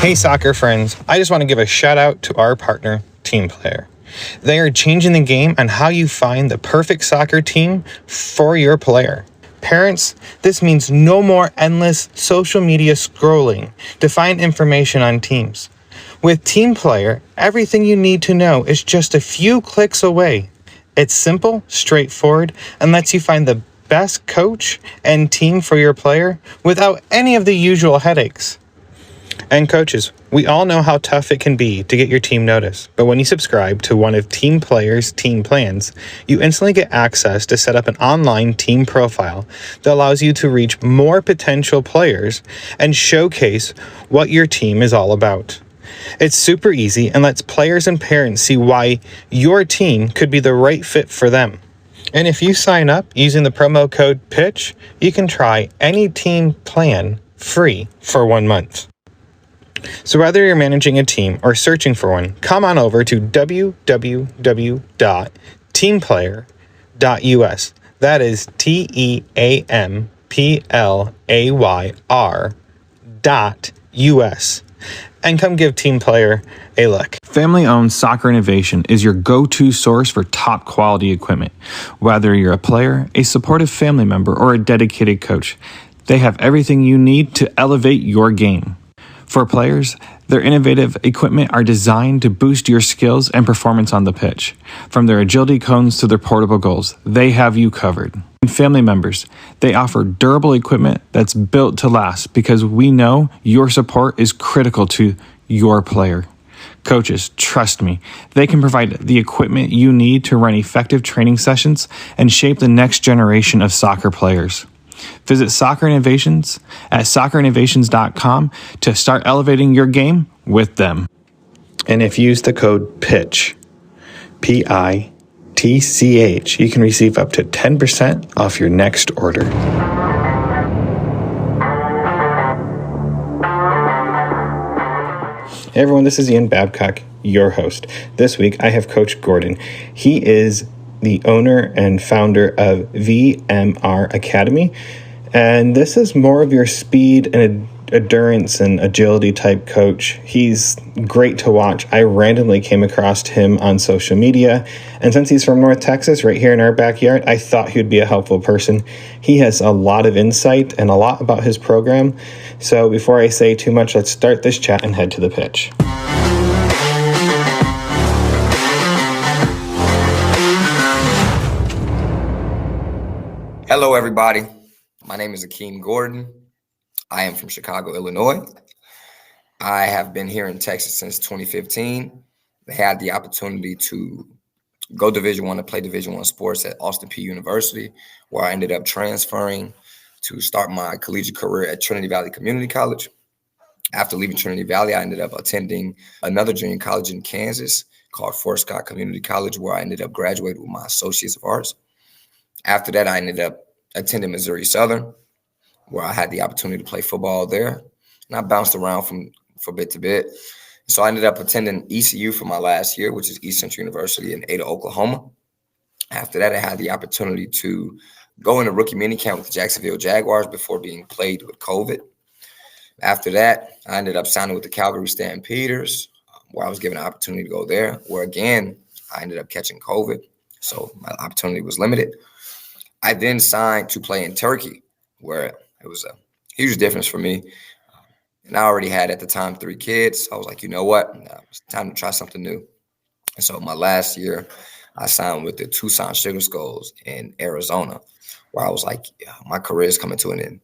Hey soccer friends, I just want to give a shout out to our partner, Team Player. They are changing the game on how you find the perfect soccer team for your player. Parents, this means no more endless social media scrolling to find information on teams. With Team Player, everything you need to know is just a few clicks away. It's simple, straightforward, and lets you find the best coach and team for your player without any of the usual headaches. And coaches, we all know how tough it can be to get your team noticed, but when you subscribe to one of Team Player's team plans, you instantly get access to set up an online team profile that allows you to reach more potential players and showcase what your team is all about. It's super easy and lets players and parents see why your team could be the right fit for them. And if you sign up using the promo code PITCH, you can try any team plan free for 1 month. So whether you're managing a team or searching for one, come on over to www.teamplayer.us. That is TEAMPLAYR.US. And come give Team Player a look. Family-owned Soccer Innovation is your go-to source for top quality equipment. Whether you're a player, a supportive family member, or a dedicated coach, they have everything you need to elevate your game. For players, their innovative equipment are designed to boost your skills and performance on the pitch. From their agility cones to their portable goals, they have you covered. And family members, they offer durable equipment that's built to last because we know your support is critical to your player. Coaches, trust me, they can provide the equipment you need to run effective training sessions and shape the next generation of soccer players. Visit Soccer Innovations at soccerinnovations.com to start elevating your game with them. And if you use the code PITCH, PITCH, you can receive up to 10% off your next order. Hey everyone, this is Ian Babcock, your host. This week I have Coach Gordon. He is the owner and founder of VMR Academy. And this is more of your speed and endurance and agility type coach. He's great to watch. I randomly came across him on social media. And since he's from North Texas, right here in our backyard, I thought he would be a helpful person. He has a lot of insight and a lot about his program. So before I say too much, let's start this chat and head to the pitch. Hello, everybody. My name is Akeem Gordon. I am from Chicago, Illinois. I have been here in Texas since 2015. I had the opportunity to go Division I to play Division I sports at Austin Peay University, where I ended up transferring to start my collegiate career at Trinity Valley Community College. After leaving Trinity Valley, I ended up attending another junior college in Kansas called Fort Scott Community College, where I ended up graduating with my Associates of Arts. After that, I ended up attending Missouri Southern, where I had the opportunity to play football there. And I bounced around from bit to bit. So I ended up attending ECU for my last year, which is East Central University in Ada, Oklahoma. After that, I had the opportunity to go in a rookie minicamp with the Jacksonville Jaguars before being plagued with COVID. After that, I ended up signing with the Calgary Stampeders, where I was given an opportunity to go there, where again, I ended up catching COVID. So my opportunity was limited. I then signed to play in Turkey, where it was a huge difference for me. And I already had at the time 3 kids. I was like, you know what? It's time to try something new. And so my last year, I signed with the Tucson Sugar Skulls in Arizona, where I was like, yeah, my career is coming to an end.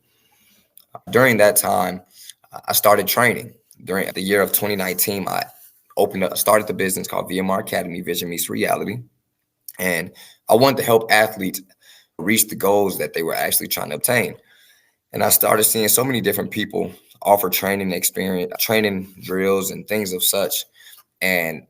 During that time, I started training. During the year of 2019, I started the business called VMR Academy, Vision Meets Reality. And I wanted to help athletes reach the goals that they were actually trying to obtain. And I started seeing so many different people offer training experience, training drills and things of such. And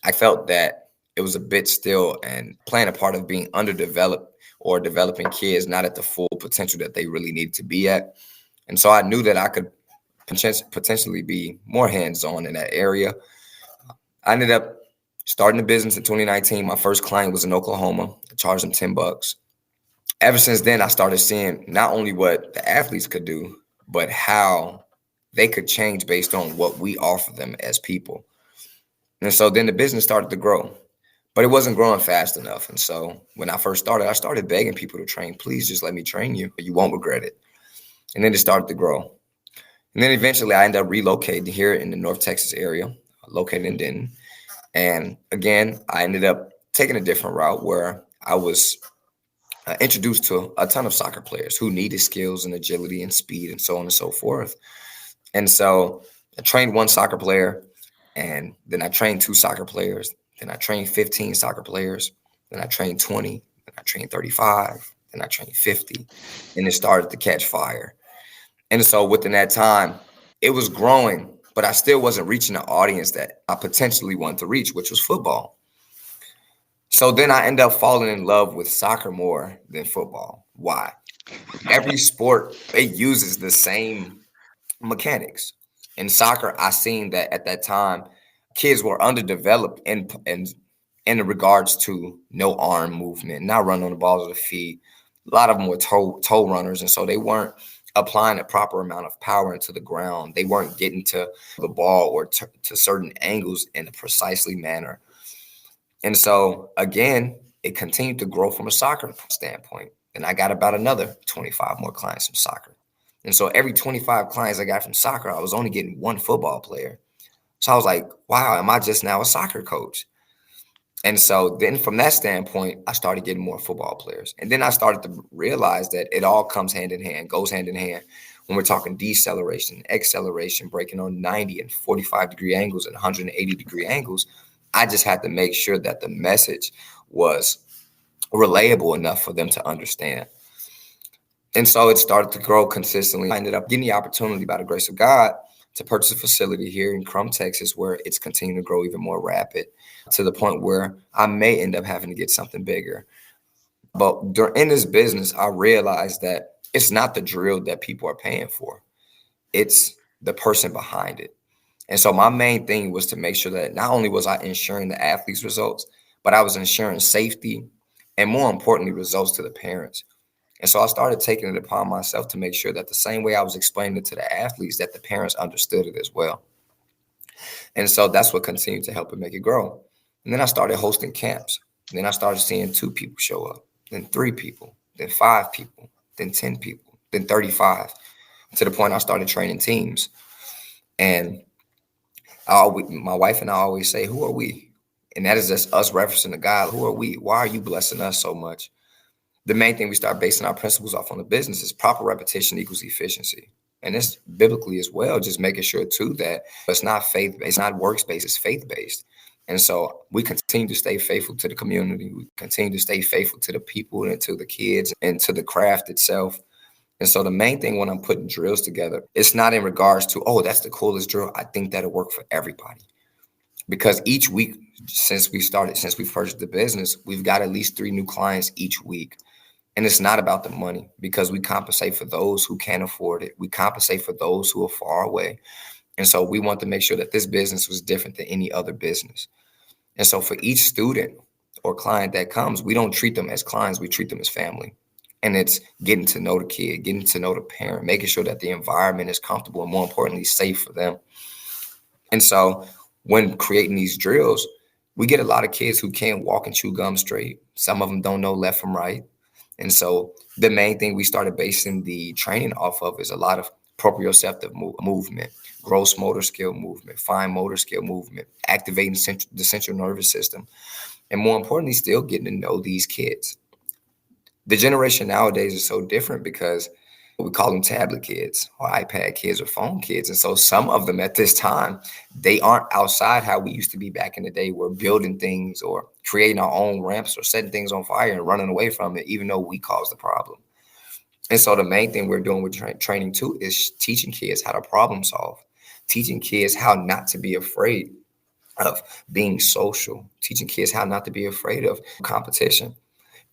I felt that it was a bit still and playing a part of being underdeveloped or developing kids not at the full potential that they really needed to be at. And so I knew that I could potentially be more hands-on in that area. I ended up starting the business in 2019. My first client was in Oklahoma. I charged them $10. Ever since then, I started seeing not only what the athletes could do, but how they could change based on what we offer them as people. And so then the business started to grow, but it wasn't growing fast enough. And so when I first started, I started begging people to train. Please just let me train you. You won't regret it. And then it started to grow. And then eventually I ended up relocating here in the North Texas area, located in Denton. And again, I ended up taking a different route where I was introduced to a ton of soccer players who needed skills and agility and speed and so on and so forth. And so I trained one soccer player, and then I trained two soccer players. Then I trained 15 soccer players. Then I trained 20. Then I trained 35. Then I trained 50. And it started to catch fire. And so within that time, it was growing, but I still wasn't reaching the audience that I potentially wanted to reach, which was football. So then I ended up falling in love with soccer more than football. Why? Every sport, it uses the same mechanics. In soccer, I seen that at that time, kids were underdeveloped in regards to no arm movement, not running on the balls of the feet. A lot of them were toe runners, and so they weren't applying a proper amount of power into the ground. They weren't getting to the ball or to certain angles in a precisely manner. And so again, it continued to grow from a soccer standpoint. And I got about another 25 more clients from soccer. And so every 25 clients I got from soccer, I was only getting one football player. So I was like, wow, am I just now a soccer coach? And so then from that standpoint, I started getting more football players. And then I started to realize that it all comes hand in hand, goes hand in hand when we're talking deceleration, acceleration, breaking on 90 and 45-degree angles and 180-degree angles. I just had to make sure that the message was relatable enough for them to understand. And so it started to grow consistently. I ended up getting the opportunity, by the grace of God, to purchase a facility here in Crum, Texas, where it's continuing to grow even more rapid to the point where I may end up having to get something bigger. But in this business, I realized that it's not the drill that people are paying for. It's the person behind it. And so my main thing was to make sure that not only was I ensuring the athletes' results, but I was ensuring safety and, more importantly, results to the parents. And so I started taking it upon myself to make sure that the same way I was explaining it to the athletes, that the parents understood it as well. And so that's what continued to help it make it grow. And then I started hosting camps. And then I started seeing 2 people show up, then 3 people, then 5 people, then 10 people, then 35, to the point I started training teams. And my wife and I always say, who are we? And that is just us referencing to God. Who are we? Why are you blessing us so much? The main thing we start basing our principles off on the business is proper repetition equals efficiency. And it's biblically as well, just making sure too that it's not faith-based, it's not works-based, it's faith-based. And so we continue to stay faithful to the community. We continue to stay faithful to the people and to the kids and to the craft itself. And so the main thing when I'm putting drills together, it's not in regards to, oh, that's the coolest drill. I think that'll work for everybody. Because each week since we purchased the business, we've got at least 3 new clients each week. And it's not about the money, because we compensate for those who can't afford it. We compensate for those who are far away. And so we want to make sure that this business was different than any other business. And so for each student or client that comes, we don't treat them as clients, we treat them as family. And it's getting to know the kid, getting to know the parent, making sure that the environment is comfortable and, more importantly, safe for them. And so when creating these drills, we get a lot of kids who can't walk and chew gum straight. Some of them don't know left from right. And so the main thing we started basing the training off of is a lot of proprioceptive movement, gross motor skill movement, fine motor skill movement, activating the central nervous system, and, more importantly, still getting to know these kids. The generation nowadays is so different because we call them tablet kids or iPad kids or phone kids. And so some of them at this time, they aren't outside how we used to be back in the day. We're building things or creating our own ramps or setting things on fire and running away from it, even though we caused the problem. And so the main thing we're doing with training too is teaching kids how to problem solve, teaching kids how not to be afraid of being social, teaching kids how not to be afraid of competition.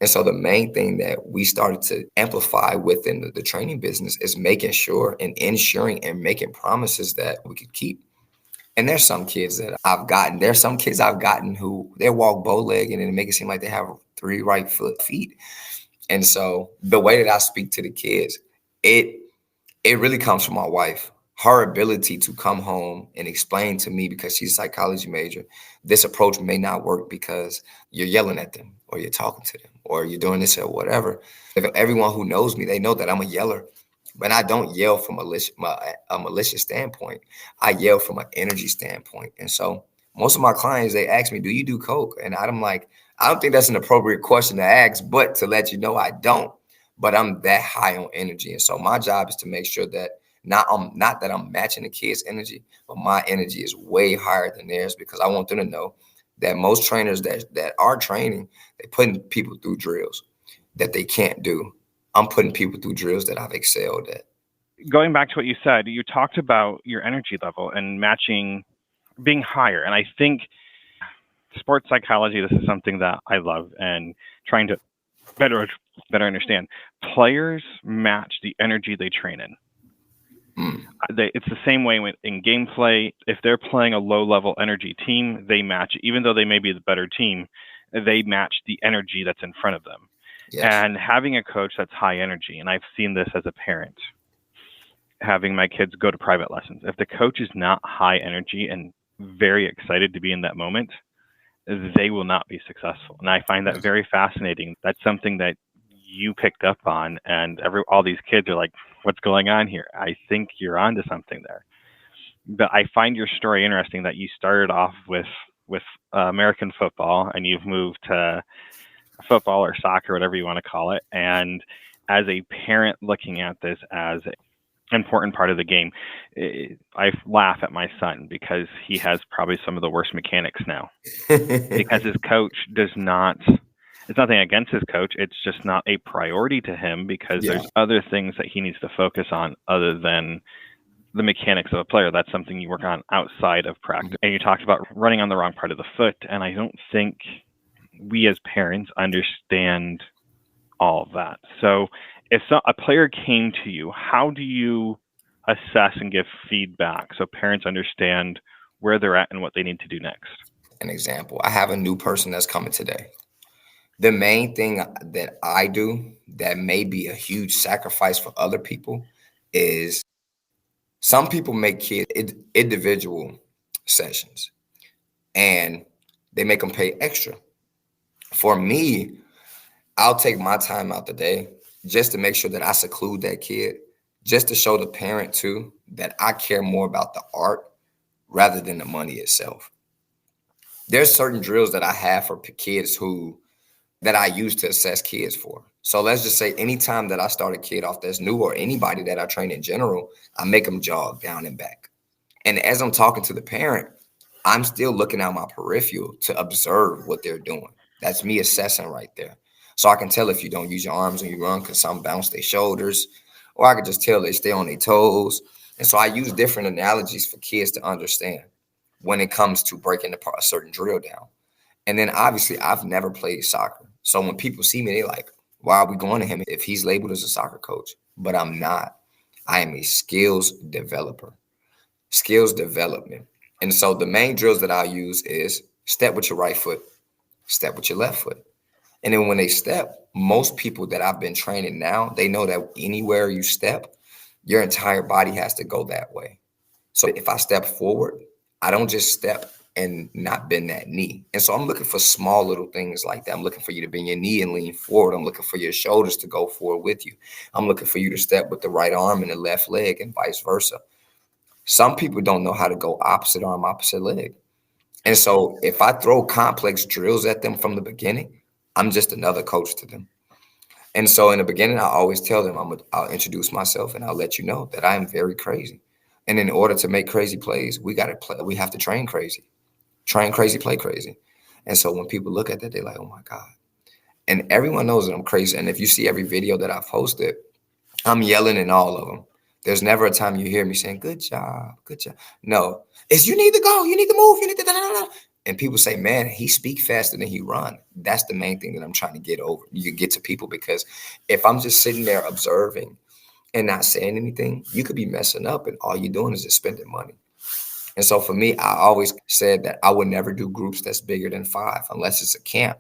And so the main thing that we started to amplify within the training business is making sure and ensuring and making promises that we could keep. And there's some kids I've gotten who they walk bow-legged and make it seem like they have 3 right feet. And so the way that I speak to the kids, it really comes from my wife. her ability to come home and explain to me, because she's a psychology major, this approach may not work because you're yelling at them or you're talking to them or you're doing this or whatever. If everyone who knows me, they know that I'm a yeller, but I don't yell from a malicious standpoint. I yell from an energy standpoint. And so most of my clients, they ask me, do you do coke? And I'm like, I don't think that's an appropriate question to ask, but to let you know I don't. But I'm that high on energy. And so my job is to make sure that not that I'm matching the kids' energy, but my energy is way higher than theirs, because I want them to know that most trainers that are training, they're putting people through drills that they can't do. I'm putting people through drills that I've excelled at. Going back to what you said, you talked about your energy level and matching, being higher. And I think sports psychology, this is something that I love, and trying to better understand. Players match the energy they train in. It's the same way in gameplay. If they're playing a low-level energy team, they match, even though they may be the better team, they match the energy that's in front of them. Yes. And having a coach that's high energy, and I've seen this as a parent, having my kids go to private lessons. If the coach is not high energy and very excited to be in that moment, they will not be successful. And I find that very fascinating. That's something that you picked up on, and all these kids are like, what's going on here? I think you're onto something there. But I find your story interesting, that you started off with American football, and you've moved to football or soccer, whatever you want to call it. And as a parent looking at this as an important part of the game, I laugh at my son because he has probably some of the worst mechanics now because his coach does not. It's nothing against his coach. It's just not a priority to him, because there's other things that he needs to focus on other than the mechanics of a player. That's something you work on outside of practice. And you talked about running on the wrong part of the foot. And I don't think we as parents understand all of that. So if a player came to you, how do you assess and give feedback so parents understand where they're at and what they need to do next? An example, I have a new person that's coming today. The main thing that I do that may be a huge sacrifice for other people is some people make kids individual sessions and they make them pay extra. For me, I'll take my time out the day just to make sure that I seclude that kid, just to show the parent too that I care more about the art rather than the money itself. There's certain drills that I have for kids that I use to assess kids for. So let's just say anytime that I start a kid off that's new, or anybody that I train in general, I make them jog down and back. And as I'm talking to the parent, I'm still looking at my peripheral to observe what they're doing. That's me assessing right there. So I can tell if you don't use your arms when you run, because some bounce their shoulders, or I can just tell they stay on their toes. And so I use different analogies for kids to understand when it comes to breaking a certain drill down. And then obviously I've never played soccer. So when people see me, they're like, why are we going to him if he's labeled as a soccer coach? But I'm not. I am a skills developer, skills development. And so the main drills that I'll use is step with your right foot, step with your left foot. And then when they step, most people that I've been training now, they know that anywhere you step, your entire body has to go that way. So if I step forward, I don't just step and not bend that knee. And so I'm looking for small little things like that. I'm looking for you to bend your knee and lean forward. I'm looking for your shoulders to go forward with you. I'm looking for you to step with the right arm and the left leg and vice versa. Some people don't know how to go opposite arm, opposite leg. And so if I throw complex drills at them from the beginning, I'm just another coach to them. And so in the beginning, I always tell them I'll introduce myself and I'll let you know that I am very crazy. And in order to make crazy plays, we have to train crazy. Train crazy, play crazy. And so when people look at that, they're like, oh my God. And everyone knows that I'm crazy. And if you see every video that I've posted, I'm yelling in all of them. There's never a time you hear me saying, good job, good job. No, it's you need to go, you need to move, you need to da-da-da-da. And people say, man, he speak faster than he run. That's the main thing that I'm trying to get over. You can get to people, because if I'm just sitting there observing and not saying anything, you could be messing up and all you're doing is just spending money. And so for me, I always said that I would never do groups that's bigger than 5 unless it's a camp,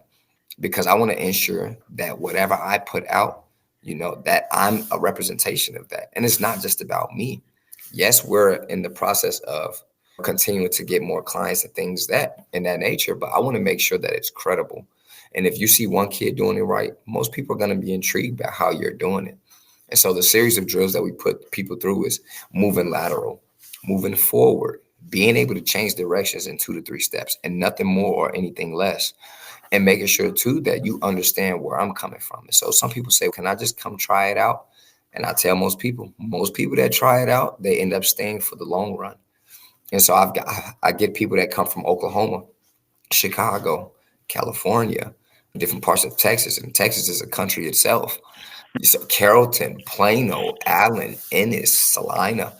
because I want to ensure that whatever I put out, that I'm a representation of that. And it's not just about me. Yes, we're in the process of continuing to get more clients and things that in that nature, but I want to make sure that it's credible. And if you see one kid doing it right, most people are going to be intrigued by how you're doing it. And so the series of drills that we put people through is moving lateral, moving forward, being able to change directions in 2 to 3 steps and nothing more or anything less. And making sure too that you understand where I'm coming from. And so some people say, can I just come try it out? And I tell most people that try it out, they end up staying for the long run. And so I get people that come from Oklahoma, Chicago, California, different parts of Texas. And Texas is a country itself. So Carrollton, Plano, Allen, Ennis, Salina.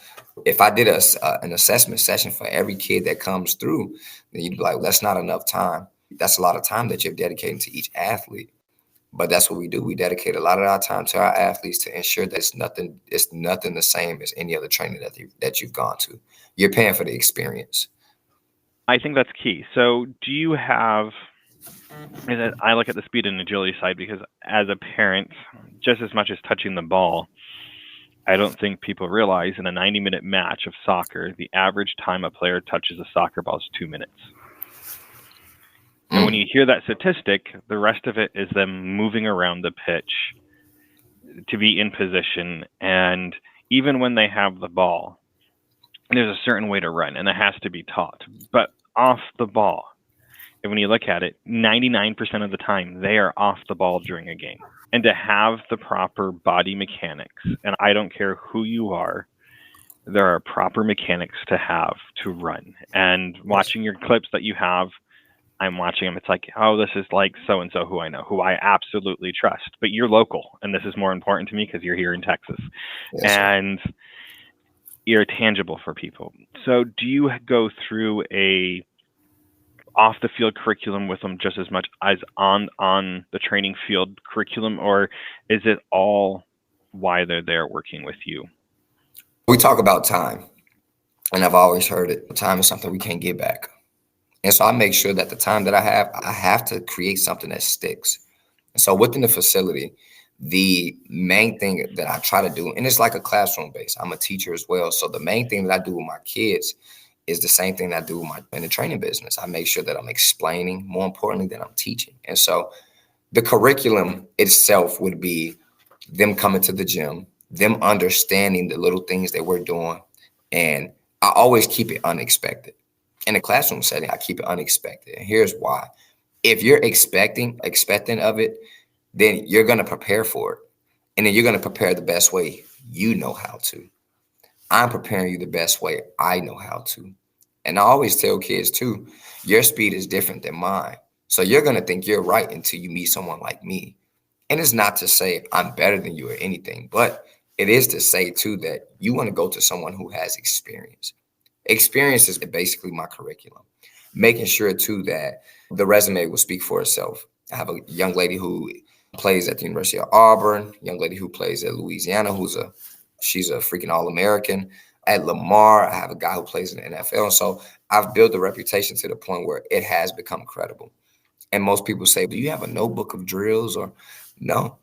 If I did an assessment session for every kid that comes through, then you'd be like, that's not enough time. That's a lot of time that you're dedicating to each athlete. But that's what we do. We dedicate a lot of our time to our athletes to ensure that it's nothing the same as any other training that you've gone to. You're paying for the experience. I think that's key. So do you have, and I look at the speed and agility side because as a parent, just as much as touching the ball, I don't think people realize in a 90-minute match of soccer, the average time a player touches a soccer ball is 2 minutes. And when you hear that statistic, the rest of it is them moving around the pitch to be in position. And even when they have the ball, there's a certain way to run, and it has to be taught. But off the ball, and when you look at it, 99% of the time, they are off the ball during a game. And to have the proper body mechanics, and I don't care who you are, there are proper mechanics to have to run. And watching your clips that you have, I'm watching them. It's like, oh, this is like so-and-so who I know, who I absolutely trust. But you're local, and this is more important to me because you're here in Texas. Yes, and you're tangible for people. So do you go through a off-the-field curriculum with them just as much as on the training field curriculum, or is it all why they're there working with you? We talk about time, and I've always heard it. Time is something we can't get back. And so I make sure that the time that I have to create something that sticks. And so within the facility, the main thing that I try to do, and it's like a classroom base, I'm a teacher as well. So the main thing that I do with my kids is the same thing that I do in the training business. I make sure that I'm explaining, more importantly, that I'm teaching. And so the curriculum itself would be them coming to the gym, them understanding the little things that we're doing. And I always keep it unexpected. In a classroom setting, I keep it unexpected. And here's why. If you're expecting of it, then you're going to prepare for it. And then you're going to prepare the best way you know how to. I'm preparing you the best way I know how to. And I always tell kids too, your speed is different than mine. So you're going to think you're right until you meet someone like me. And it's not to say I'm better than you or anything, but it is to say too that you want to go to someone who has experience. Experience is basically my curriculum. Making sure too that the resume will speak for itself. I have a young lady who plays at the University of Auburn, young lady who plays at Louisiana, she's a freaking All-American. At Lamar, I have a guy who plays in the NFL. And so I've built a reputation to the point where it has become credible. And most people say, do you have a notebook of drills? Or no.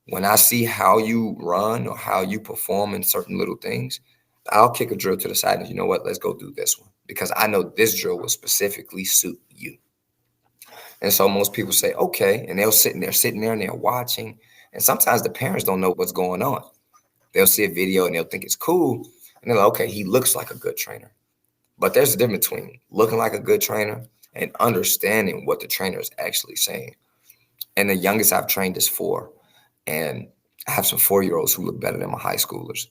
When I see how you run or how you perform in certain little things, I'll kick a drill to the side and you know what, let's go do this one. Because I know this drill will specifically suit you. And so most people say, okay, and they'll sitting there and they're watching. And sometimes the parents don't know what's going on. They'll see a video and they'll think it's cool. And they're like, okay, he looks like a good trainer. But there's a difference between looking like a good trainer and understanding what the trainer is actually saying. And the youngest I've trained is 4. And I have some 4-year-olds who look better than my high schoolers.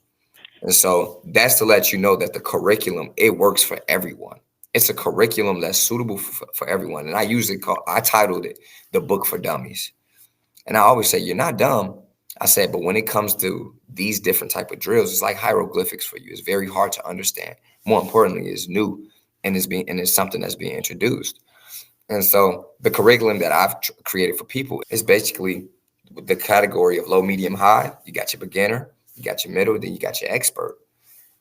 And so that's to let you know that the curriculum, it works for everyone. It's a curriculum that's suitable for everyone. And I titled it The Book for Dummies. And I always say, you're not dumb. I said, but when it comes to these different type of drills, it's like hieroglyphics for you. It's very hard to understand. More importantly, it's new and it's something that's being introduced. And so the curriculum that I've created for people is basically the category of low, medium, high. You got your beginner, you got your middle, then you got your expert.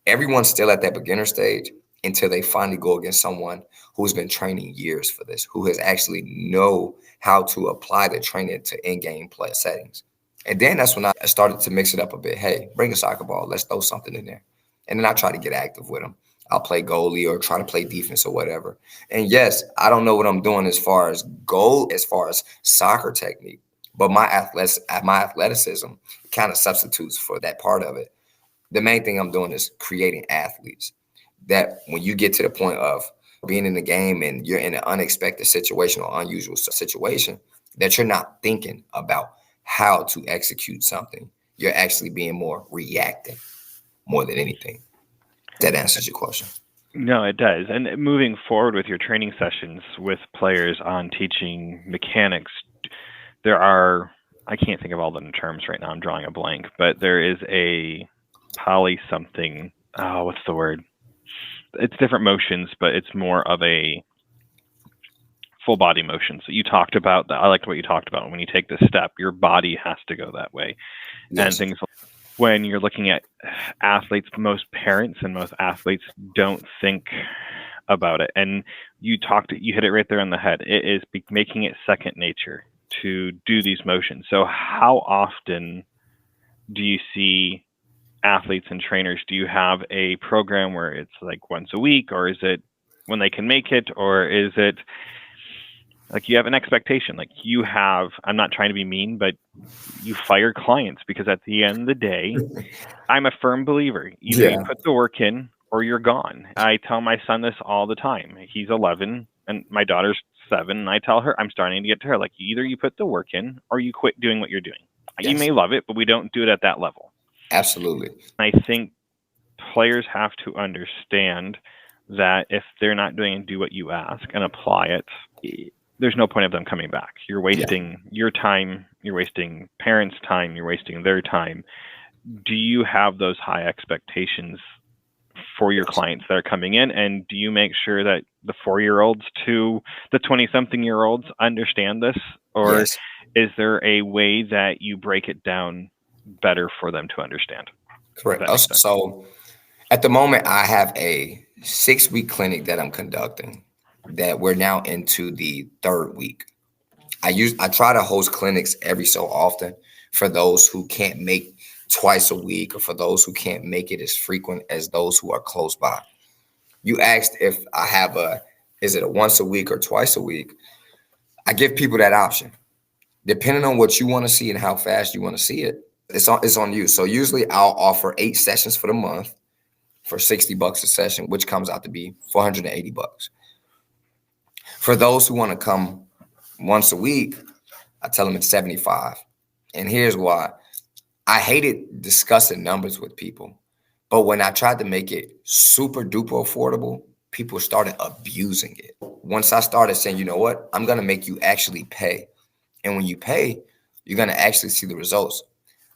Everyone's still at that beginner stage until they finally go against someone who's been training years for this, who has actually know how to apply the training to in-game play settings. And then that's when I started to mix it up a bit. Hey, bring a soccer ball. Let's throw something in there. And then I try to get active with them. I'll play goalie or try to play defense or whatever. And yes, I don't know what I'm doing as far as soccer technique, but my athleticism kind of substitutes for that part of it. The main thing I'm doing is creating athletes that when you get to the point of being in the game and you're in an unexpected situation or unusual situation, that you're not thinking about how to execute something. You're actually being more reactive more than anything. That answers your question. No, it does. And moving forward with your training sessions with players on teaching mechanics, I can't think of all the terms right now, I'm drawing a blank, but there is a poly something, what's the word? It's different motions, but it's more of a full body motion. So you talked about that. I liked what you talked about. When you take this step, your body has to go that way. Yes. And things when you're looking at athletes, most parents and most athletes don't think about it. And you hit it right there on the head. It is making it second nature to do these motions. So how often do you see athletes and trainers? Do you have a program where it's like once a week, or is it when they can make it, or is it like you have an expectation? Like I'm not trying to be mean, but you fire clients because at the end of the day, I'm a firm believer. Either you put the work in or you're gone. I tell my son this all the time. He's 11 and my daughter's 7. And I tell her, I'm starting to get to her, like, either you put the work in or you quit doing what you're doing. Yes. You may love it, but we don't do it at that level. Absolutely. I think players have to understand that if they're not doing and do what you ask and apply it, there's no point of them coming back. You're wasting your time, you're wasting parents' time, you're wasting their time. Do you have those high expectations for your clients that are coming in? And do you make sure that the 4-year-olds to the 20-something-year-olds understand this? Or is there a way that you break it down better for them to understand? Correct. So at the moment, I have a 6-week clinic that I'm conducting that we're now into the 3rd week. I try to host clinics every so often for those who can't make twice a week, or for those who can't make it as frequent as those who are close by. You asked if I have is it a once a week or twice a week? I give people that option. Depending on what you want to see and how fast you want to see it, it's on you. So usually I'll offer 8 sessions for the month for $60 a session, which comes out to be $480. For those who want to come once a week, I tell them it's $75. And here's why. I hated discussing numbers with people, but when I tried to make it super duper affordable, people started abusing it. Once I started saying, you know what, I'm going to make you actually pay. And when you pay, you're going to actually see the results.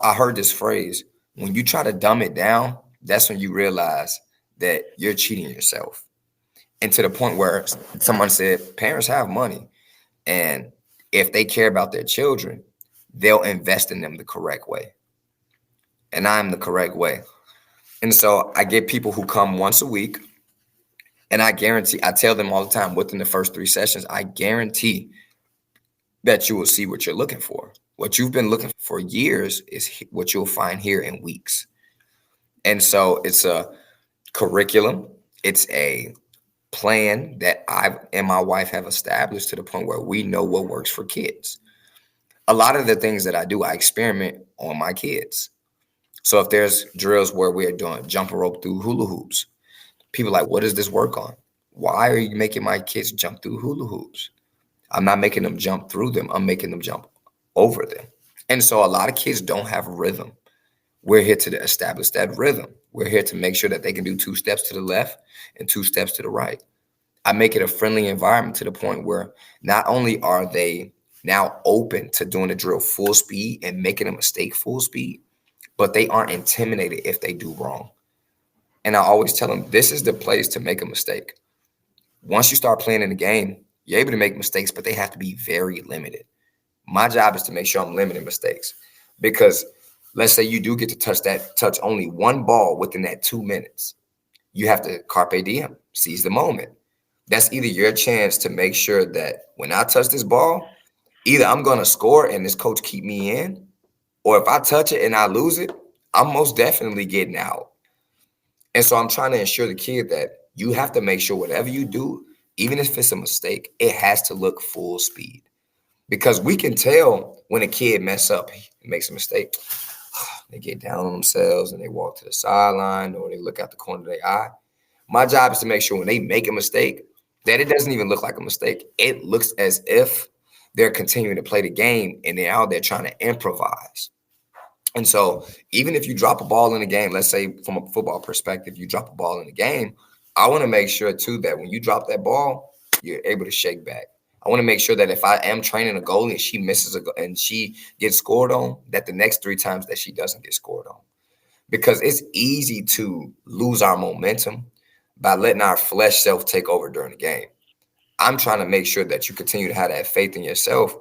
I heard this phrase, when you try to dumb it down, that's when you realize that you're cheating yourself. And to the point where someone said, parents have money, and if they care about their children, they'll invest in them the correct way. And I'm the correct way. And so I get people who come once a week, and I tell them all the time, within the first 3 sessions, I guarantee that you will see what you're looking for. What you've been looking for years is what you'll find here in weeks. And so it's a curriculum. It's a plan that I and my wife have established to the point where we know what works for kids. A lot of the things that I do, I experiment on my kids. So if there's drills where we're doing jumping rope through hula hoops, people are like, what does this work on? Why are you making my kids jump through hula hoops? I'm not making them jump through them. I'm making them jump over them. And so a lot of kids don't have rhythm. We're here to establish that rhythm. We're here to make sure that they can do 2 steps to the left and 2 steps to the right. I make it a friendly environment to the point where not only are they now open to doing the drill full speed and making a mistake full speed, but they aren't intimidated if they do wrong. And I always tell them, this is the place to make a mistake. Once you start playing in the game, you're able to make mistakes, but they have to be very limited. My job is to make sure I'm limiting mistakes, because let's say you do get to touch only 1 ball within that 2 minutes. You have to carpe diem, seize the moment. That's either your chance to make sure that when I touch this ball, either I'm going to score and this coach keep me in, or if I touch it and I lose it, I'm most definitely getting out. And so I'm trying to ensure the kid that you have to make sure whatever you do, even if it's a mistake, it has to look full speed. Because we can tell when a kid mess up, makes a mistake. They get down on themselves and they walk to the sideline or they look out the corner of their eye. My job is to make sure when they make a mistake that it doesn't even look like a mistake. It looks as if they're continuing to play the game and they're out there trying to improvise. And so even if you drop a ball in the game, let's say from a football perspective, you drop a ball in the game, I want to make sure too that when you drop that ball, you're able to shake back. I want to make sure that if I am training a goalie and she misses and she gets scored on, that the next 3 times that she doesn't get scored on. Because it's easy to lose our momentum by letting our flesh self take over during the game. I'm trying to make sure that you continue to have that faith in yourself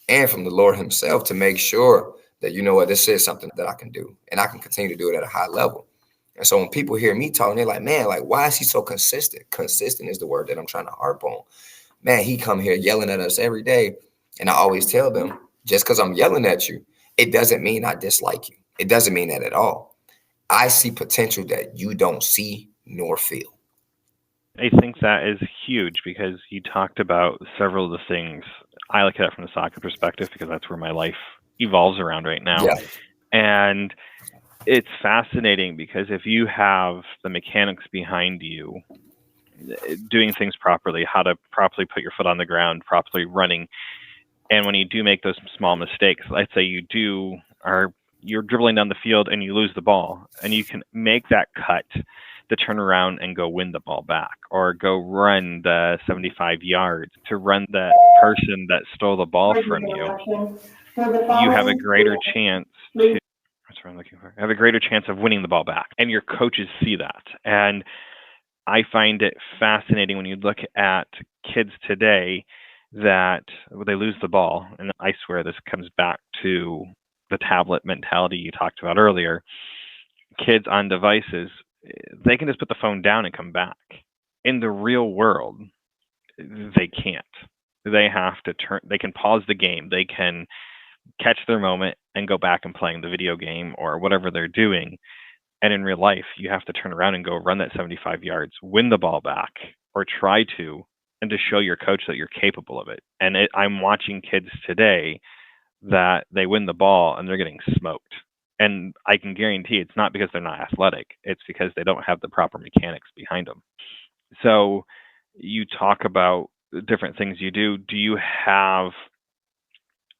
and from the Lord himself to make sure that, you know what, this is something that I can do and I can continue to do it at a high level. And so when people hear me talking, they're like, man, like, why is he so consistent? Consistent is the word that I'm trying to harp on. Man, he come here yelling at us every day. And I always tell them, just because I'm yelling at you, it doesn't mean I dislike you. It doesn't mean that at all. I see potential that you don't see nor feel. I think that is huge because you talked about several of the things. I look at it from the soccer perspective because that's where my life evolves around right now. Yeah. And it's fascinating because if you have the mechanics behind you doing things properly, how to properly put your foot on the ground, properly running, and when you do make those small mistakes, let's say you're dribbling down the field and you lose the ball, and you can make that cut to turn around and go win the ball back, or go run the 75 yards to run that person that stole the ball from you. You have a greater chance to, that's what I'm looking for. Have a greater chance of winning the ball back, and your coaches see that. And I find it fascinating when you look at kids today that they lose the ball, and I swear this comes back to the tablet mentality you talked about earlier. Kids on devices, they can just put the phone down and come back. In the real world, they can't. They have to they can pause the game. They can catch their moment and go back and playing the video game or whatever they're doing. And in real life, you have to turn around and go run that 75 yards, win the ball back, or try to, and to show your coach that you're capable of it. And I'm watching kids today that they win the ball and they're getting smoked. And I can guarantee it's not because they're not athletic. It's because they don't have the proper mechanics behind them. So you talk about different things you do. Do you have,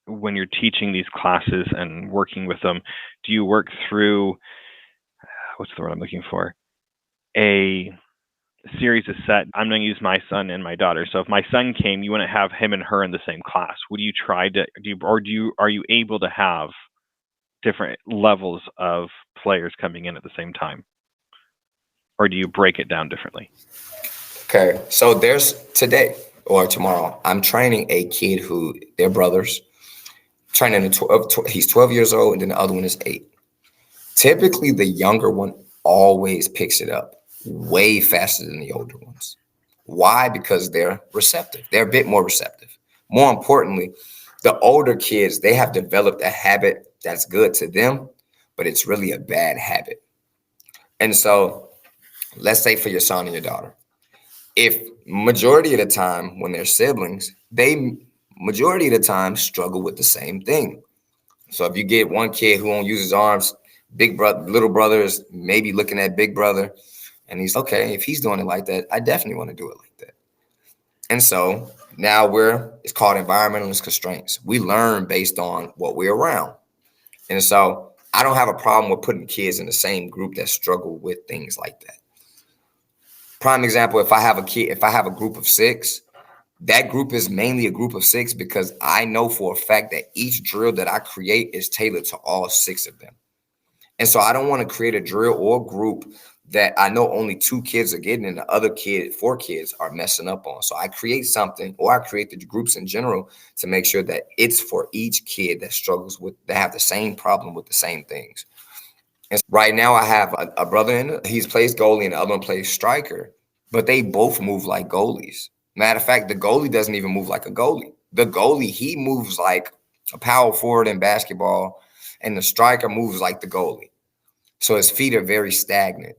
when you're teaching these classes and working with them, do you work through, what's the word I'm looking for? A series is set. I'm going to use my son and my daughter. So if my son came, you wouldn't have him and her in the same class. Would you try to, are you able to have different levels of players coming in at the same time? Or do you break it down differently? Okay. So there's today or tomorrow, I'm training a kid who they're brothers. Training he's 12 years old and then the other one is 8. Typically, the younger one always picks it up way faster than the older ones. Why? Because they're receptive. They're a bit more receptive. More importantly, the older kids, they have developed a habit that's good to them, but it's really a bad habit. And so let's say for your son and your daughter, if majority of the time when they're siblings, they majority of the time struggle with the same thing. So if you get one kid who won't use his arms, big brother, little brother is maybe looking at big brother and he's okay. If he's doing it like that, I definitely want to do it like that. And so now it's called environmentalist constraints. We learn based on what we're around. And so I don't have a problem with putting kids in the same group that struggle with things like that. Prime example, if I have a group of 6, that group is mainly a group of 6 because I know for a fact that each drill that I create is tailored to all 6 of them. And so I don't want to create a drill or group that I know only 2 kids are getting and the other 4 kids are messing up on. So I create something, or I create the groups in general to make sure that it's for each kid that struggles with, that have the same problem with the same things. And right now I have a brother he plays goalie and the other one plays striker, but they both move like goalies. Matter of fact, the goalie doesn't even move like a goalie. The goalie, he moves like a power forward in basketball, and the striker moves like the goalie. So his feet are very stagnant.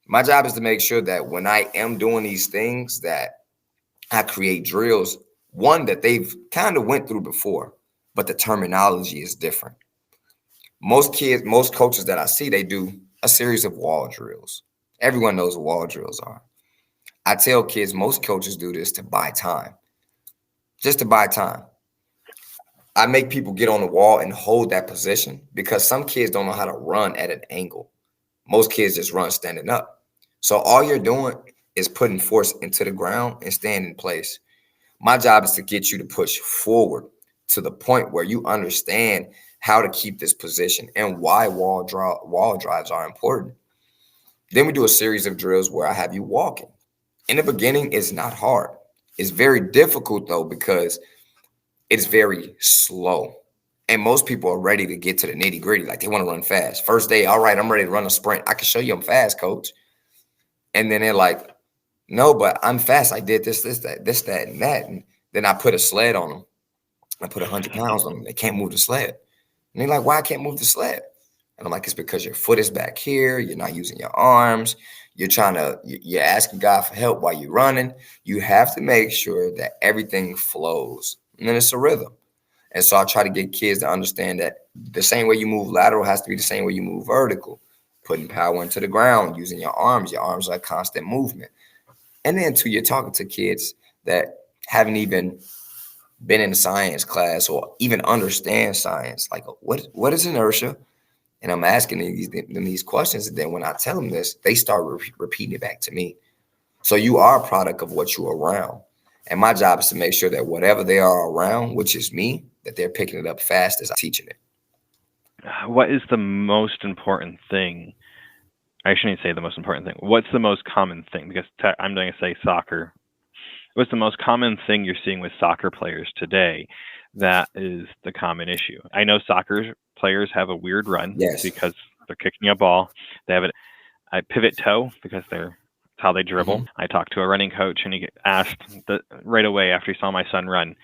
My job is to make sure that when I am doing these things, that I create drills, one that they've kind of went through before, but the terminology is different. Most kids, most coaches that I see, they do a series of wall drills. Everyone knows what wall drills are. I tell kids, most coaches do this to buy time, just to buy time. I make people get on the wall and hold that position because some kids don't know how to run at an angle. Most kids just run standing up. So all you're doing is putting force into the ground and staying in place. My job is to get you to push forward to the point where you understand how to keep this position and why wall drives are important. Then we do a series of drills where I have you walking. In the beginning, it's not hard. It's very difficult, though, because it's very slow. And most people are ready to get to the nitty gritty. Like, they want to run fast. First day, all right, I'm ready to run a sprint. I can show you I'm fast, coach. And then they're like, no, but I'm fast. I did this, that, and that. And then I put a sled on them. I put 100 pounds on them. They can't move the sled. And they're like, why I can't move the sled? And I'm like, it's because your foot is back here. You're not using your arms. You're asking God for help while you're running. You have to make sure that everything flows. And then it's a rhythm. And so I try to get kids to understand that the same way you move lateral has to be the same way you move vertical. Putting power into the ground, using your arms. Your arms are a constant movement. And then too, you're talking to kids that haven't even been in a science class or even understand science. Like, what is inertia? And I'm asking them these questions. And then when I tell them this, they start repeating it back to me. So you are a product of what you're around. And my job is to make sure that whatever they are around, which is me, that they're picking it up fast as I'm teaching it. What is the most important thing? I shouldn't say the most important thing. What's the most common thing? Because I'm going to say soccer. What's the most common thing you're seeing with soccer players today that is the common issue? I know soccer players have a weird run because they're kicking a ball. They have a pivot toe because it's how they dribble. Mm-hmm. I talked to a running coach and he asked right away after he saw my son run.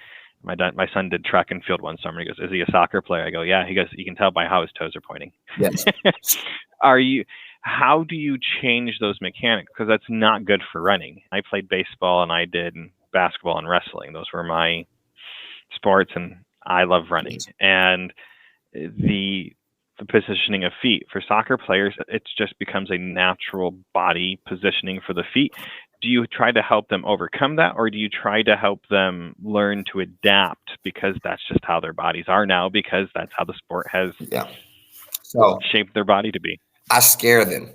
My son did track and field one summer. He goes, "Is he a soccer player?" I go, "Yeah." He goes, "You can tell by how his toes are pointing." Yes. How do you change those mechanics? Because that's not good for running. I played baseball and I did basketball and wrestling. Those were my sports, and I love running. Yes. And the positioning of feet for soccer players, it just becomes a natural body positioning for the feet. Do you try to help them overcome that, or do you try to help them learn to adapt because that's just how their bodies are now, because that's how the sport has shaped their body to be? I scare them.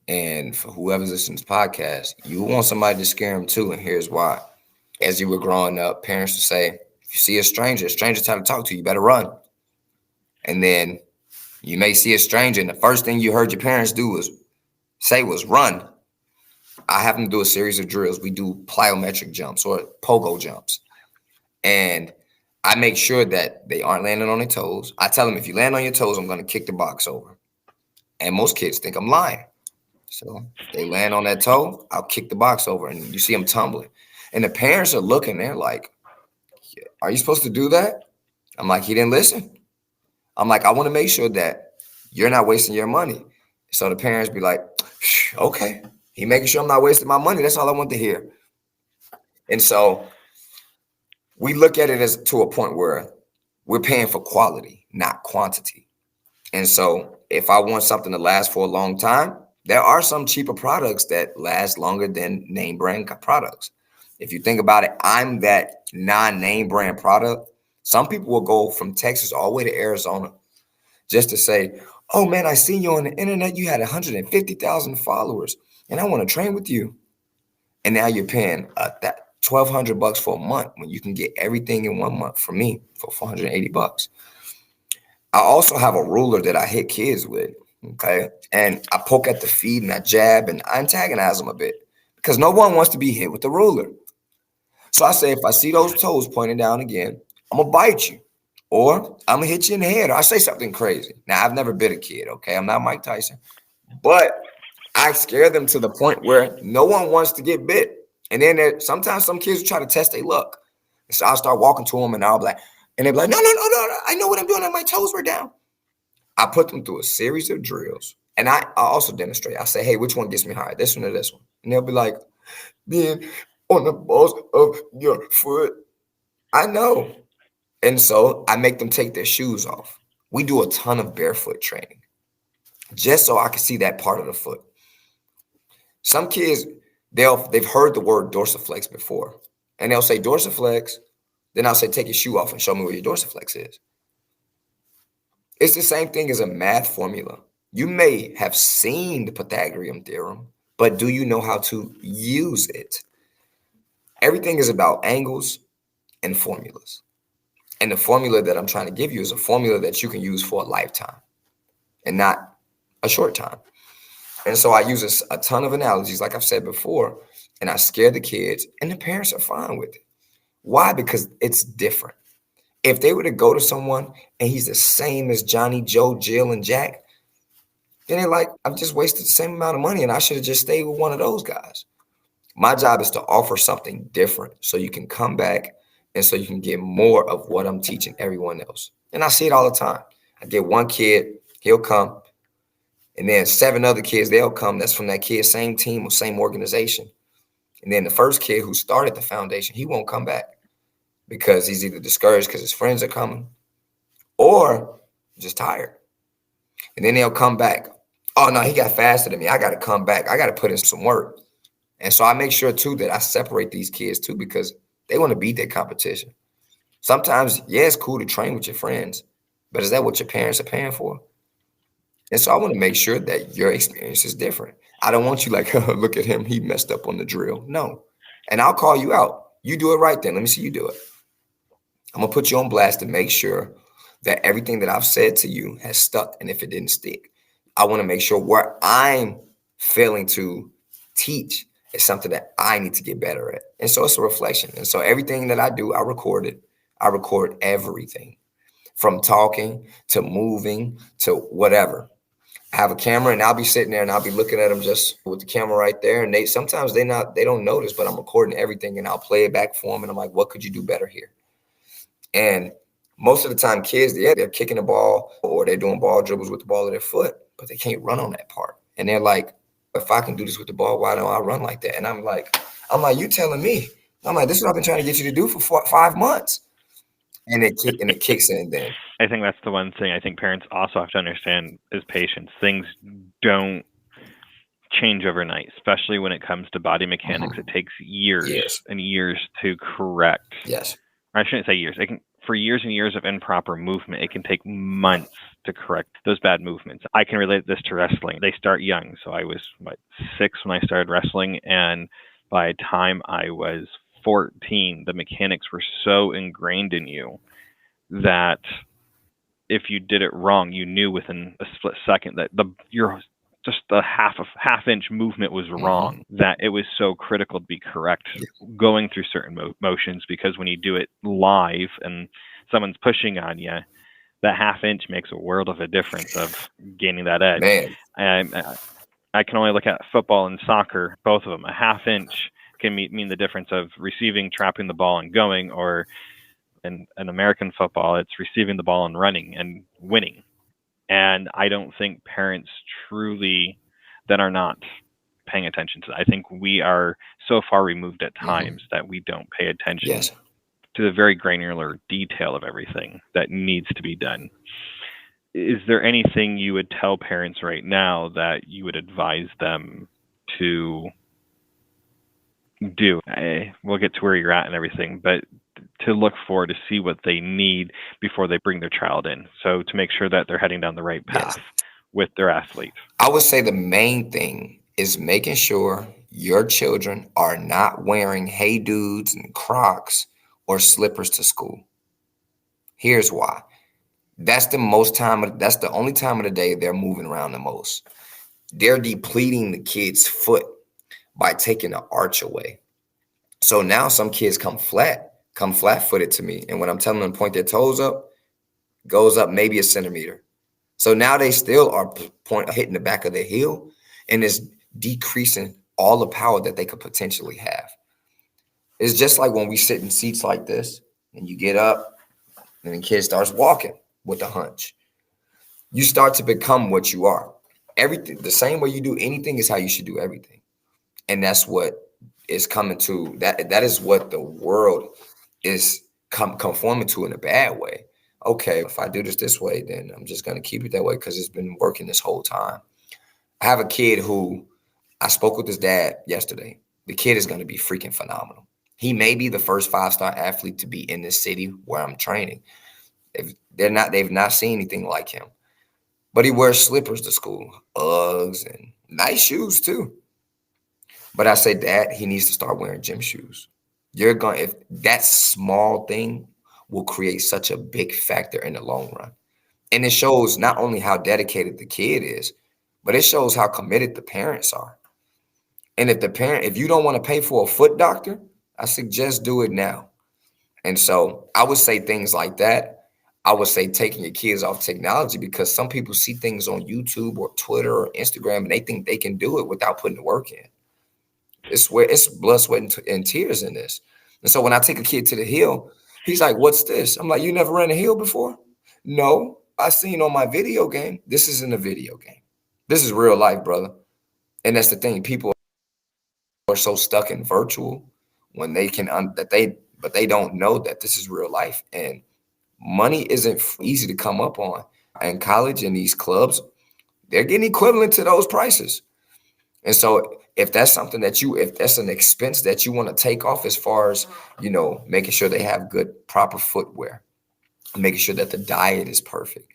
And for whoever's listening to this podcast, you want somebody to scare them too. And here's why. As you were growing up, parents would say, if you see a stranger's trying to talk to you, you better run. And then you may see a stranger, and the first thing you heard your parents was run. I have them do a series of drills. We do plyometric jumps or pogo jumps. And I make sure that they aren't landing on their toes. I tell them, if you land on your toes, I'm going to kick the box over. And most kids think I'm lying. So if they land on that toe, I'll kick the box over, and you see them tumbling. And the parents are looking, they're like, are you supposed to do that? I'm like, he didn't listen. I'm like, I want to make sure that you're not wasting your money. So the parents be like, okay, he making sure I'm not wasting my money. That's all I want to hear. And so we look at it as to a point where we're paying for quality, not quantity. And so if I want something to last for a long time, there are some cheaper products that last longer than name brand products. If you think about it, I'm that non-name brand product. Some people will go from Texas all the way to Arizona just to say, oh man, I seen you on the internet. You had 150,000 followers and I want to train with you. And now you're paying that $1,200 for a month when you can get everything in 1 month from me for $480. I also have a ruler that I hit kids with. Okay. And I poke at the feet and I jab and I antagonize them a bit because no one wants to be hit with the ruler. So I say, if I see those toes pointing down again, I'm going to bite you or I'm going to hit you in the head. Or I say something crazy. Now, I've never bit a kid. Okay. I'm not Mike Tyson, but I scare them to the point where no one wants to get bit. And then sometimes some kids will try to test their luck. And so I'll start walking to them and I'll be like, and they'll be like, no. I know what I'm doing. And my toes were down. I put them through a series of drills And I also demonstrate. I say, hey, which one gets me higher, this one or this one? And they'll be like, being on the balls of your foot. I know. And so I make them take their shoes off. We do a ton of barefoot training just so I can see that part of the foot. Some kids, they've heard the word dorsiflex before, and they'll say dorsiflex. Then I'll say, take your shoe off and show me where your dorsiflex is. It's the same thing as a math formula. You may have seen the Pythagorean theorem, but do you know how to use it? Everything is about angles and formulas. And the formula that I'm trying to give you is a formula that you can use for a lifetime and not a short time. And so I use a ton of analogies, like I've said before, and I scare the kids, and the parents are fine with it. Why? Because it's different. If they were to go to someone and he's the same as Johnny, Joe, Jill, and Jack, then they're like, I've just wasted the same amount of money and I should have just stayed with one of those guys. My job is to offer something different so you can come back and so you can get more of what I'm teaching everyone else. And I see it all the time. I get one kid, he'll come, and then 7 other kids, they'll come. That's from that kid's same team or same organization. And then the first kid who started the foundation, he won't come back because he's either discouraged because his friends are coming or just tired. And then they'll come back. Oh, no, he got faster than me. I got to come back. I got to put in some work. And so I make sure, too, that I separate these kids, too, because they want to beat their competition. Sometimes, yeah, it's cool to train with your friends, but is that what your parents are paying for? And so I want to make sure that your experience is different. I don't want you like, oh, look at him. He messed up on the drill. No. And I'll call you out. You do it right then. Let me see you do it. I'm going to put you on blast to make sure that everything that I've said to you has stuck. And if it didn't stick, I want to make sure where I'm failing to teach is something that I need to get better at. And so it's a reflection. And so everything that I do, I record it. I record everything from talking to moving to whatever. I have a camera and I'll be sitting there and I'll be looking at them just with the camera right there. And they don't notice, but I'm recording everything and I'll play it back for them. And I'm like, what could you do better here? And most of the time kids, yeah, they're kicking the ball or they're doing ball dribbles with the ball of their foot, but they can't run on that part. And they're like, if I can do this with the ball, why don't I run like that? And I'm like, you telling me? I'm like, this is what I've been trying to get you to do for 5 months. And it kicks in then. I think that's the one thing I think parents also have to understand is patience. Things don't change overnight, especially when it comes to body mechanics. It takes years and years to correct. Yes. I shouldn't say years. For years and years of improper movement, it can take months to correct those bad movements. I can relate this to wrestling. They start young. So I was 6 when I started wrestling. And by the time I was 14, the mechanics were so ingrained in you that if you did it wrong, you knew within a split second that just a half inch movement was wrong, that it was so critical to be correct going through certain motions, because when you do it live and someone's pushing on you, that half inch makes a world of a difference of gaining that edge. And I can only look at football and soccer, both of them. A half inch can mean the difference of receiving, trapping the ball and going, or in American football, it's receiving the ball and running and winning. And I don't think parents truly then are not paying attention to that. I think we are so far removed at times that we don't pay attention to the very granular detail of everything that needs to be done. Is there anything you would tell parents right now that you would advise them to do? We'll get to where you're at and everything, but to look for, to see what they need before they bring their child in. So to make sure that they're heading down the right path with their athlete. I would say the main thing is making sure your children are not wearing Hey Dudes and Crocs or slippers to school. Here's why. That's the only time of the day they're moving around the most. They're depleting the kid's foot by taking the arch away. So now some kids come flat-footed to me. And when I'm telling them to point their toes up, goes up maybe a centimeter. So now they still are hitting the back of their heel, and it's decreasing all the power that they could potentially have. It's just like when we sit in seats like this, and you get up, and the kid starts walking with a hunch. You start to become what you are. Everything, the same way you do anything is how you should do everything. And that's what is coming to that is what the world is conforming to in a bad way. Okay, if I do this way, then I'm just going to keep it that way because it's been working this whole time. I have a kid who I spoke with his dad yesterday. The kid is going to be freaking phenomenal. He may be the first 5-star athlete to be in this city where I'm training. If they've not seen anything like him. But he wears slippers to school, Uggs, and nice shoes too. But I say, Dad, he needs to start wearing gym shoes. If that small thing will create such a big factor in the long run. And it shows not only how dedicated the kid is, but it shows how committed the parents are. And if you don't want to pay for a foot doctor, I suggest do it now. And so I would say things like that. I would say taking your kids off technology, because some people see things on YouTube or Twitter or Instagram and they think they can do it without putting the work in. It's blood, sweat, and tears in this. And so when I take a kid to the hill, he's like, "What's this?" I'm like, "You never ran a hill before?" "No, I seen on my video game." This isn't a video game. This is real life, brother. And that's the thing. People are so stuck in virtual when they can but they don't know that this is real life. And money isn't easy to come up on. In college, in these clubs, they're getting equivalent to those prices. And so if that's something if that's an expense that you want to take off, as far as, making sure they have good, proper footwear, making sure that the diet is perfect,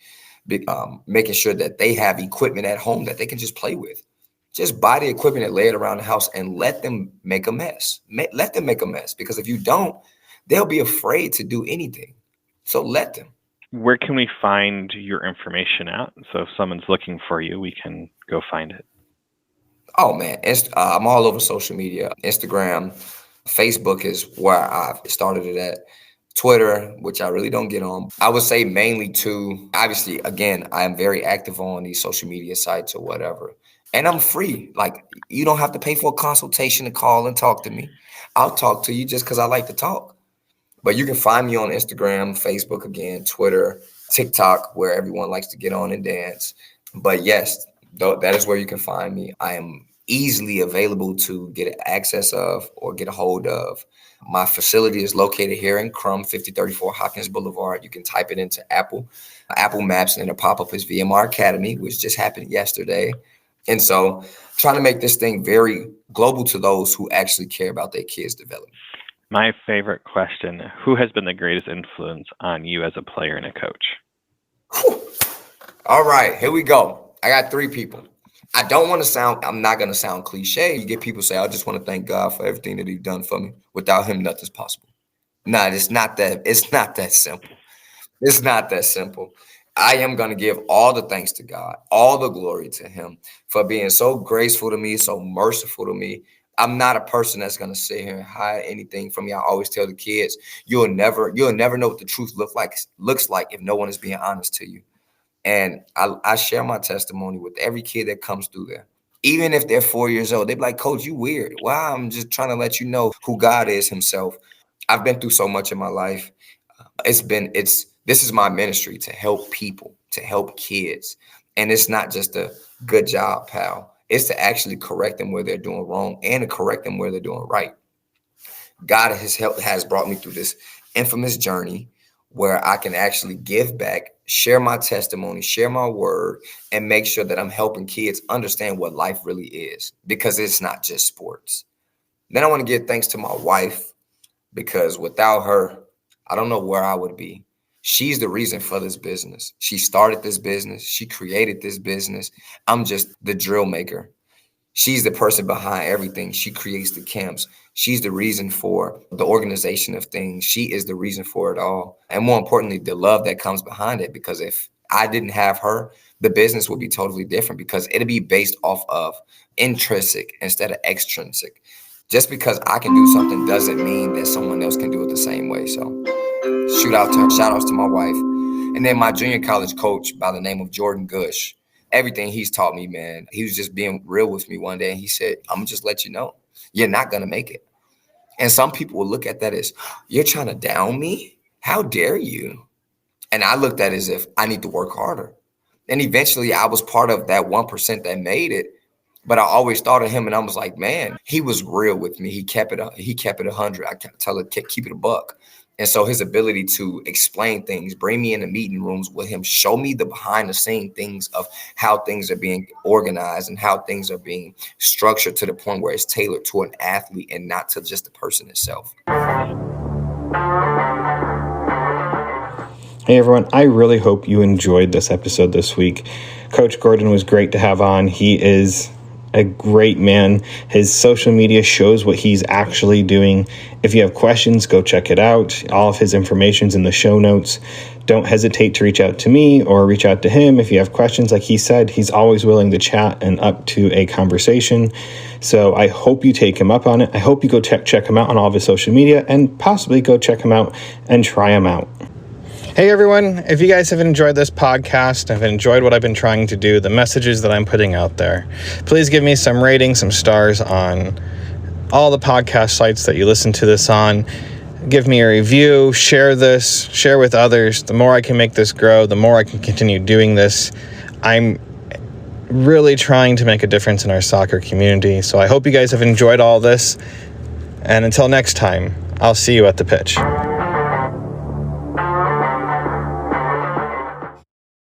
making sure that they have equipment at home that they can just play with. Just buy the equipment and lay it around the house and let them make a mess. Let them make a mess, because if you don't, they'll be afraid to do anything. So let them. Where can we find your information at? So if someone's looking for you, we can go find it. Oh, man. I'm all over social media. Instagram, Facebook is where I've started it at. Twitter, which I really don't get on. I would say mainly to, obviously, again, I am very active on these social media sites or whatever. And I'm free. Like, you don't have to pay for a consultation to call and talk to me. I'll talk to you just because I like to talk. But you can find me on Instagram, Facebook, again, Twitter, TikTok, where everyone likes to get on and dance. But yes, that is where you can find me. I am easily available to get access of or get a hold of. My facility is located here in Crum, 5034 Hopkins Boulevard. You can type it into Apple Maps, and it'll pop up as VMR Academy, which just happened yesterday. And so trying to make this thing very global to those who actually care about their kids' development. My favorite question: who has been the greatest influence on you as a player and a coach? Whew. All right, here we go. I got 3 people. I'm not going to sound cliche. You get people say, "I just want to thank God for everything that he's done for me. Without him, nothing's possible." No, it's not that simple. It's not that simple. I am going to give all the thanks to God, all the glory to him for being so graceful to me, so merciful to me. I'm not a person that's going to sit here and hide anything from you. I always tell the kids, you'll never know what the truth looks like if no one is being honest to you. And I share my testimony with every kid that comes through there. Even if they're 4 years old, they're like, "Coach, you weird." Well, I'm just trying to let you know who God is himself. I've been through so much in my life. This is my ministry, to help people, to help kids. And it's not just a good job, pal. It's to actually correct them where they're doing wrong and to correct them where they're doing right. God has brought me through this infamous journey where I can actually give back, share my testimony, share my word, and make sure that I'm helping kids understand what life really is, because it's not just sports. Then I want to give thanks to my wife, because without her, I don't know where I would be. She's the reason for this business. She started this business. She created this business. I'm just the drill maker. She's the person behind everything. She creates the camps. She's the reason for the organization of things. She is the reason for it all. And more importantly, the love that comes behind it. Because if I didn't have her, the business would be totally different, because it'll be based off of intrinsic instead of extrinsic. Just because I can do something doesn't mean that someone else can do it the same way. So shout outs to my wife. And then my junior college coach by the name of Jordan Gush. Everything he's taught me, man. He was just being real with me one day. And he said, "I'm going to just let you know, you're not going to make it." And some people will look at that as, "You're trying to down me? How dare you?" And I looked at it as if I need to work harder. And eventually I was part of that 1% that made it. But I always thought of him, and I was like, man, he was real with me. He kept it 100. I tell it, keep it a buck. And so his ability to explain things, bring me into meeting rooms with him, show me the behind the scene things of how things are being organized and how things are being structured to the point where it's tailored to an athlete and not to just the person itself. Hey everyone, I really hope you enjoyed this episode this week. Coach Gordon was great to have on. He is a great man. His social media shows what he's actually doing. If you have questions, go check it out. All of his information's in the show notes. Don't hesitate to reach out to me or reach out to him if you have questions. Like he said, he's always willing to chat and up to a conversation. So I hope you take him up on it. I hope you go check him out on all of his social media and possibly go check him out and try him out. Hey everyone, if you guys have enjoyed this podcast, have enjoyed what I've been trying to do, the messages that I'm putting out there, please give me some ratings, some stars on all the podcast sites that you listen to this on. Give me a review, share this, share with others. The more I can make this grow, the more I can continue doing this. I'm really trying to make a difference in our soccer community. So I hope you guys have enjoyed all this. And until next time, I'll see you at the pitch.